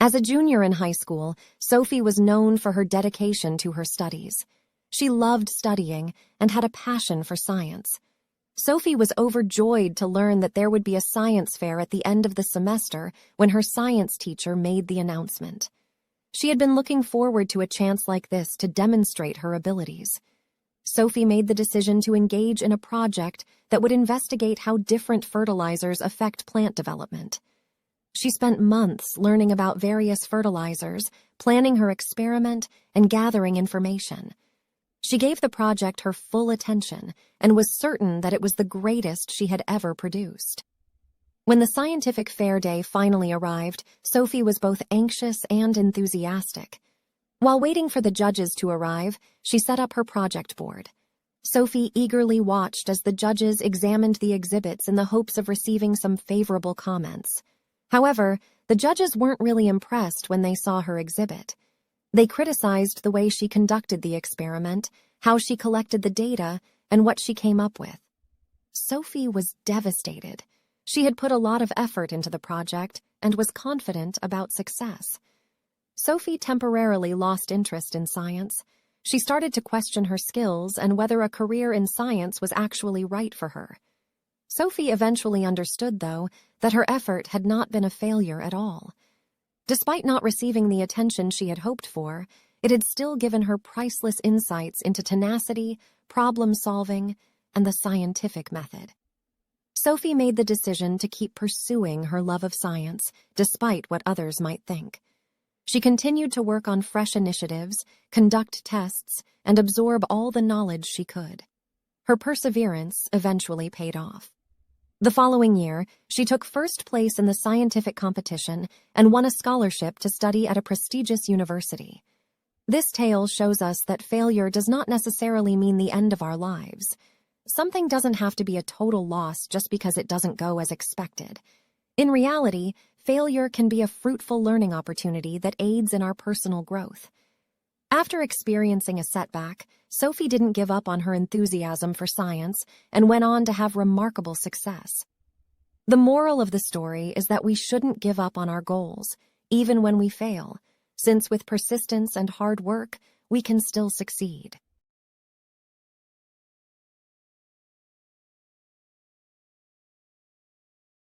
As a junior in high school, Sophie was known for her dedication to her studies. She loved studying and had a passion for science. Sophie was overjoyed to learn that there would be a science fair at the end of the semester when her science teacher made the announcement. She had been looking forward to a chance like this to demonstrate her abilities. Sophie made the decision to engage in a project that would investigate how different fertilizers affect plant development. She spent months learning about various fertilizers, planning her experiment, and gathering information. She gave the project her full attention and was certain that it was the greatest she had ever produced. When the scientific fair day finally arrived, Sophie was both anxious and enthusiastic. While waiting for the judges to arrive, she set up her project board. Sophie eagerly watched as the judges examined the exhibits in the hopes of receiving some favorable comments. However, the judges weren't really impressed when they saw her exhibit. They criticized the way she conducted the experiment, how she collected the data, and what she came up with. Sophie was devastated. She had put a lot of effort into the project and was confident about success. Sophie temporarily lost interest in science. She started to question her skills and whether a career in science was actually right for her. Sophie eventually understood, though, that her effort had not been a failure at all. Despite not receiving the attention she had hoped for, it had still given her priceless insights into tenacity, problem-solving, and the scientific method. Sophie made the decision to keep pursuing her love of science, despite what others might think. She continued to work on fresh initiatives, conduct tests, and absorb all the knowledge she could. Her perseverance eventually paid off. The following year, she took first place in the scientific competition and won a scholarship to study at a prestigious university. This tale shows us that failure does not necessarily mean the end of our lives. Something doesn't have to be a total loss just because it doesn't go as expected. In reality, failure can be a fruitful learning opportunity that aids in our personal growth. After experiencing a setback, Sophie didn't give up on her enthusiasm for science and went on to have remarkable success. The moral of the story is that we shouldn't give up on our goals, even when we fail, since with persistence and hard work, we can still succeed.